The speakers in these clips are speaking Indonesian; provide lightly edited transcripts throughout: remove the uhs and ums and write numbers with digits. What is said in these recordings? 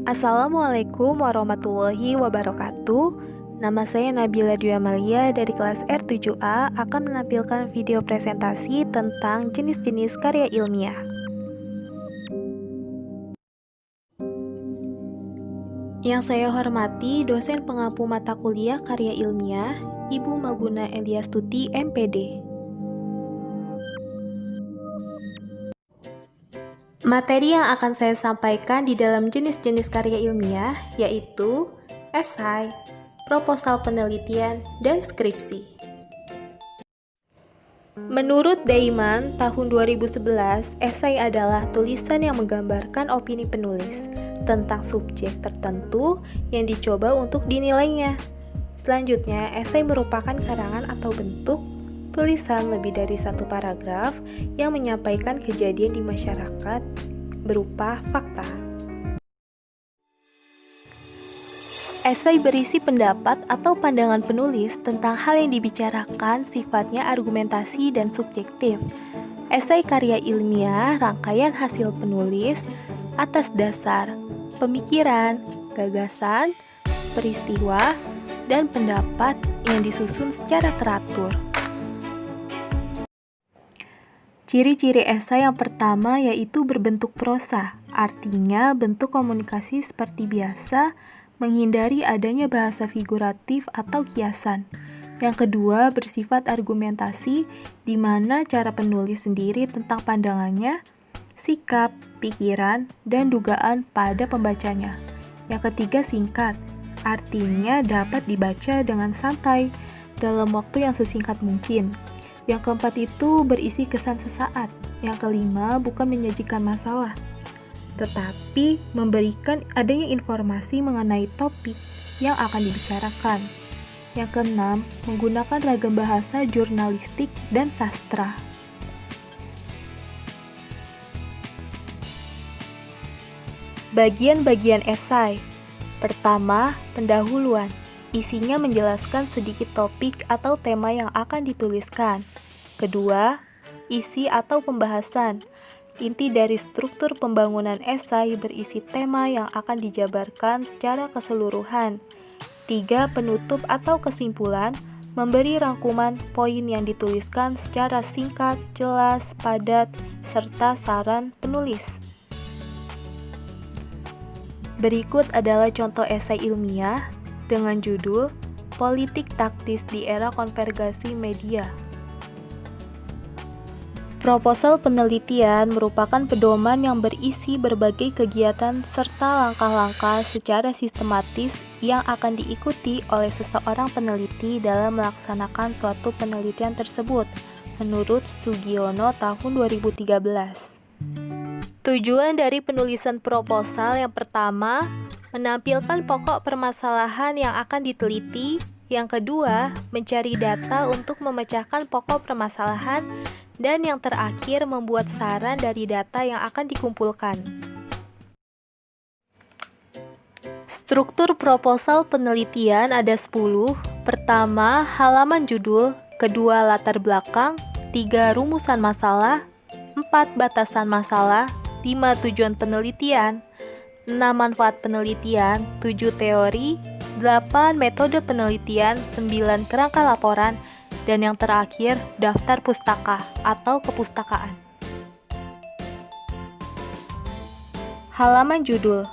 Assalamualaikum warahmatullahi wabarakatuh. Nama saya Nabila Dwi Amalia dari kelas R7A akan menampilkan video presentasi tentang jenis-jenis karya ilmiah. Yang saya hormati dosen pengampu mata kuliah karya ilmiah, Ibu Maguna Eliastuti MPD. Materi yang akan saya sampaikan di dalam jenis-jenis karya ilmiah yaitu esai, proposal penelitian, dan skripsi. Menurut Deiman, tahun 2011, esai adalah tulisan yang menggambarkan opini penulis tentang subjek tertentu yang dicoba untuk dinilainya. Selanjutnya, esai merupakan karangan atau bentuk tulisan lebih dari satu paragraf yang menyampaikan kejadian di masyarakat berupa fakta. Esai berisi pendapat atau pandangan penulis tentang hal yang dibicarakan, sifatnya argumentasi dan subjektif. Esai karya ilmiah rangkaian hasil penulis atas dasar pemikiran, gagasan, peristiwa, dan pendapat yang disusun secara teratur. Ciri-ciri esai yang pertama yaitu berbentuk prosa, artinya bentuk komunikasi seperti biasa, menghindari adanya bahasa figuratif atau kiasan. Yang kedua, bersifat argumentasi, di mana cara penulis sendiri tentang pandangannya, sikap, pikiran, dan dugaan pada pembacanya. Yang ketiga, singkat, artinya dapat dibaca dengan santai dalam waktu yang sesingkat mungkin. Yang keempat itu berisi kesan sesaat. Yang kelima bukan menyajikan masalah, tetapi memberikan adanya informasi mengenai topik yang akan dibicarakan. Yang keenam, menggunakan ragam bahasa jurnalistik dan sastra. Bagian-bagian esai. Pertama, pendahuluan. Isinya menjelaskan sedikit topik atau tema yang akan dituliskan. Kedua, isi atau pembahasan. Inti dari struktur pembangunan esai berisi tema yang akan dijabarkan secara keseluruhan. Tiga, penutup atau kesimpulan, memberi rangkuman poin yang dituliskan secara singkat, jelas, padat, serta saran penulis. Berikut adalah contoh esai ilmiah dengan judul Politik Taktis di Era Konvergasi Media. Proposal penelitian merupakan pedoman yang berisi berbagai kegiatan serta langkah-langkah secara sistematis yang akan diikuti oleh seseorang peneliti dalam melaksanakan suatu penelitian tersebut, menurut Sugiono tahun 2013. Tujuan dari penulisan proposal yang pertama, menampilkan pokok permasalahan yang akan diteliti. Yang kedua, mencari data untuk memecahkan pokok permasalahan. Dan yang terakhir, membuat saran dari data yang akan dikumpulkan. Struktur proposal penelitian ada 10. Pertama, halaman judul. Kedua, latar belakang. 3, rumusan masalah. 4, batasan masalah. 5, tujuan penelitian. 6, manfaat penelitian. 7, teori. 8, metode penelitian. 9, kerangka laporan. Dan yang terakhir, daftar pustaka atau kepustakaan. Halaman judul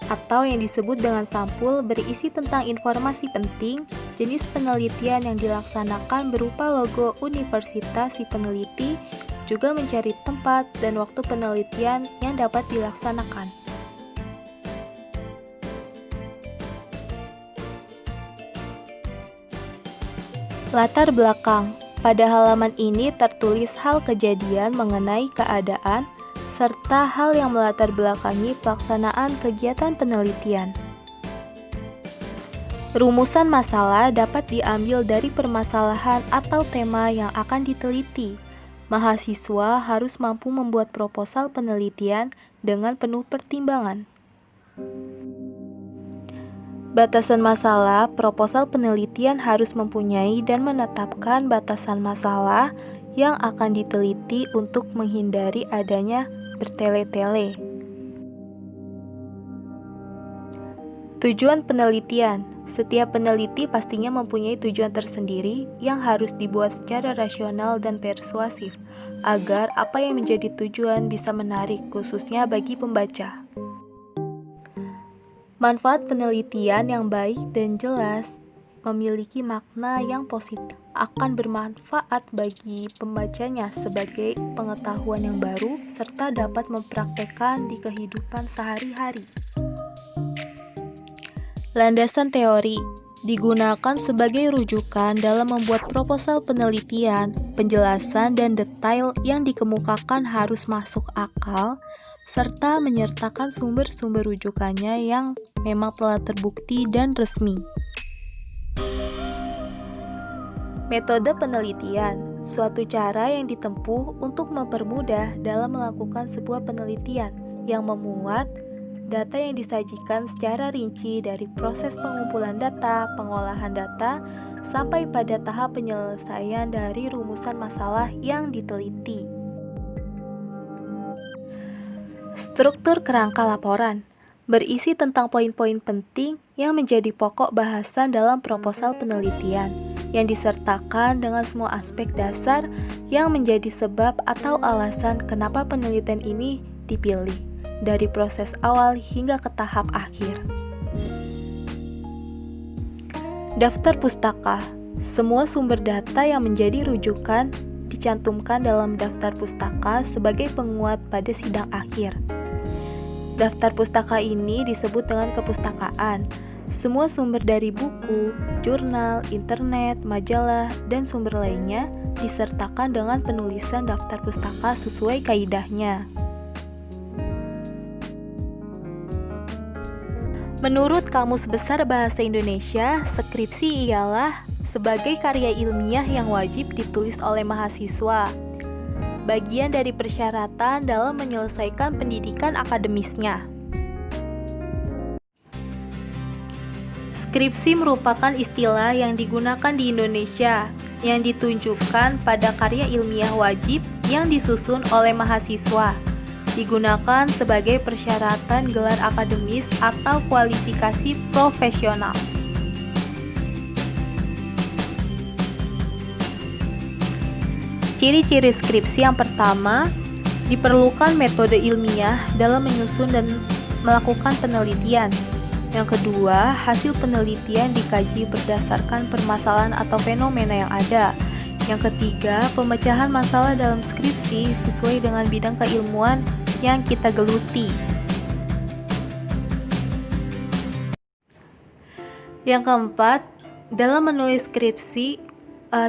atau yang disebut dengan sampul berisi tentang informasi penting, jenis penelitian yang dilaksanakan berupa logo universitas si peneliti, juga mencari tempat dan waktu penelitian yang dapat dilaksanakan. Latar belakang. Pada halaman ini tertulis hal kejadian mengenai keadaan, serta hal yang melatar belakangi pelaksanaan kegiatan penelitian. Rumusan masalah dapat diambil dari permasalahan atau tema yang akan diteliti. Mahasiswa harus mampu membuat proposal penelitian dengan penuh pertimbangan. Batasan masalah, proposal penelitian harus mempunyai dan menetapkan batasan masalah yang akan diteliti untuk menghindari adanya bertele-tele. Tujuan penelitian. Setiap peneliti pastinya mempunyai tujuan tersendiri yang harus dibuat secara rasional dan persuasif, agar apa yang menjadi tujuan bisa menarik, khususnya bagi pembaca. Manfaat penelitian yang baik dan jelas memiliki makna yang positif, akan bermanfaat bagi pembacanya sebagai pengetahuan yang baru, serta dapat mempraktekkan di kehidupan sehari-hari. Landasan teori digunakan sebagai rujukan dalam membuat proposal penelitian. Penjelasan dan detail yang dikemukakan harus masuk akal, serta menyertakan sumber-sumber rujukannya yang memang telah terbukti dan resmi. Metode penelitian, suatu cara yang ditempuh untuk mempermudah dalam melakukan sebuah penelitian yang memuat data yang disajikan secara rinci dari proses pengumpulan data, pengolahan data, sampai pada tahap penyelesaian dari rumusan masalah yang diteliti. Struktur kerangka laporan berisi tentang poin-poin penting yang menjadi pokok bahasan dalam proposal penelitian, yang disertakan dengan semua aspek dasar yang menjadi sebab atau alasan kenapa penelitian ini dipilih, dari proses awal hingga ke tahap akhir. Daftar pustaka. Semua sumber data yang menjadi rujukan dicantumkan dalam daftar pustaka sebagai penguat pada sidang akhir. Daftar pustaka ini disebut dengan kepustakaan. Semua sumber dari buku, jurnal, internet, majalah, dan sumber lainnya disertakan dengan penulisan daftar pustaka sesuai kaidahnya. Menurut Kamus Besar Bahasa Indonesia, skripsi ialah sebagai karya ilmiah yang wajib ditulis oleh mahasiswa, bagian dari persyaratan dalam menyelesaikan pendidikan akademisnya. Skripsi merupakan istilah yang digunakan di Indonesia yang ditunjukkan pada karya ilmiah wajib yang disusun oleh mahasiswa. Digunakan sebagai persyaratan gelar akademis atau kualifikasi profesional. Ciri-ciri skripsi yang pertama, diperlukan metode ilmiah dalam menyusun dan melakukan penelitian. Yang kedua, hasil penelitian dikaji berdasarkan permasalahan atau fenomena yang ada. Yang ketiga, pemecahan masalah dalam skripsi sesuai dengan bidang keilmuan yang kita geluti. Yang keempat, dalam menulis skripsi,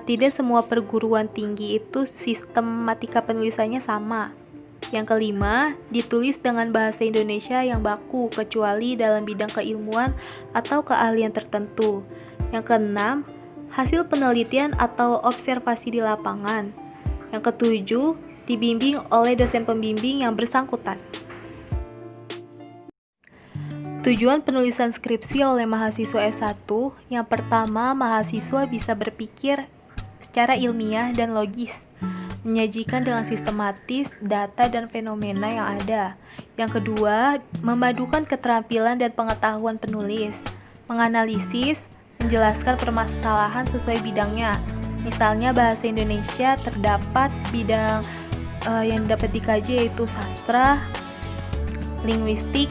tidak semua perguruan tinggi itu sistematika penulisannya sama. Yang kelima, ditulis dengan bahasa Indonesia yang baku kecuali dalam bidang keilmuan atau keahlian tertentu. Yang keenam, hasil penelitian atau observasi di lapangan. Yang ketujuh, dibimbing oleh dosen pembimbing yang bersangkutan. Tujuan penulisan skripsi oleh mahasiswa S1, yang pertama, mahasiswa bisa berpikir secara ilmiah dan logis, menyajikan dengan sistematis data dan fenomena yang ada. Yang kedua, memadukan keterampilan dan pengetahuan penulis, menganalisis, menjelaskan permasalahan sesuai bidangnya. Misalnya bahasa Indonesia terdapat bidang yang dapat dikaji yaitu sastra, linguistik,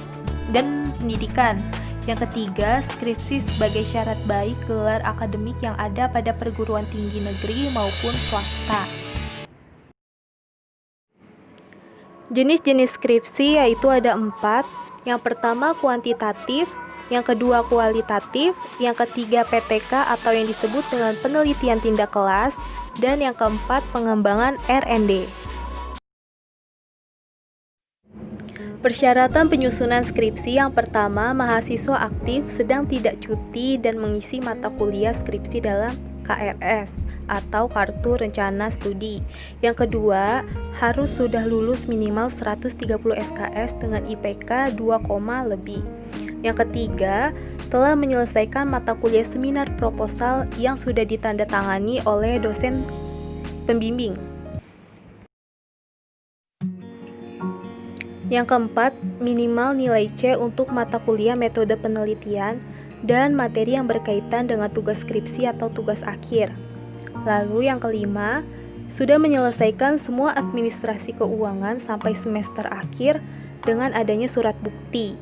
dan pendidikan. Yang ketiga, skripsi sebagai syarat baik gelar akademik yang ada pada perguruan tinggi negeri maupun swasta. Jenis-jenis skripsi yaitu ada 4. Yang pertama kuantitatif, yang kedua kualitatif, yang ketiga PTK atau yang disebut dengan penelitian tindak kelas, dan yang keempat pengembangan R&D. Persyaratan penyusunan skripsi yang pertama, mahasiswa aktif sedang tidak cuti dan mengisi mata kuliah skripsi dalam KRS atau Kartu Rencana Studi. Yang kedua, harus sudah lulus minimal 130 SKS dengan IPK 2, lebih. Yang ketiga, telah menyelesaikan mata kuliah seminar proposal yang sudah ditandatangani oleh dosen pembimbing. Yang keempat, minimal nilai C untuk mata kuliah metode penelitian dan materi yang berkaitan dengan tugas skripsi atau tugas akhir. Lalu yang kelima, sudah menyelesaikan semua administrasi keuangan sampai semester akhir dengan adanya surat bukti.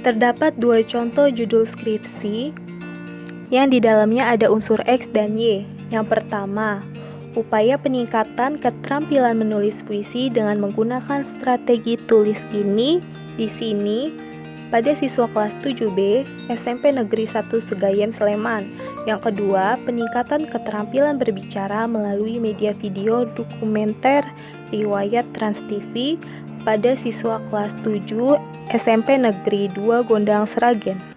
Terdapat 2 contoh judul skripsi yang di dalamnya ada unsur X dan Y. Yang pertama, upaya peningkatan keterampilan menulis puisi dengan menggunakan strategi tulis kini di sini pada siswa kelas 7B SMP Negeri 1 Segayen Sleman. Yang kedua, peningkatan keterampilan berbicara melalui media video dokumenter riwayat Trans TV pada siswa kelas 7 SMP Negeri 2 Gondang Sragen.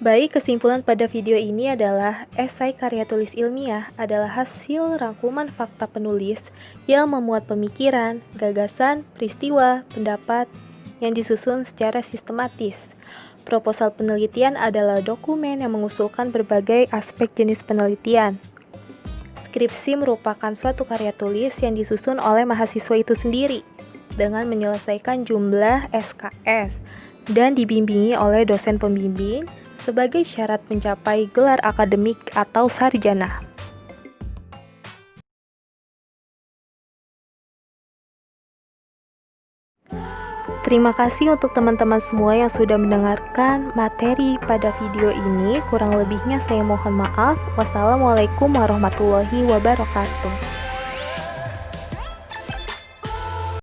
Baik, kesimpulan pada video ini adalah esai karya tulis ilmiah adalah hasil rangkuman fakta penulis yang memuat pemikiran, gagasan, peristiwa, pendapat yang disusun secara sistematis. Proposal penelitian adalah dokumen yang mengusulkan berbagai aspek jenis penelitian. Skripsi merupakan suatu karya tulis yang disusun oleh mahasiswa itu sendiri dengan menyelesaikan jumlah SKS dan dibimbingi oleh dosen pembimbing sebagai syarat mencapai gelar akademik atau sarjana. Terima kasih untuk teman-teman semua yang sudah mendengarkan materi pada video ini. Kurang lebihnya saya mohon maaf. Wassalamualaikum warahmatullahi wabarakatuh.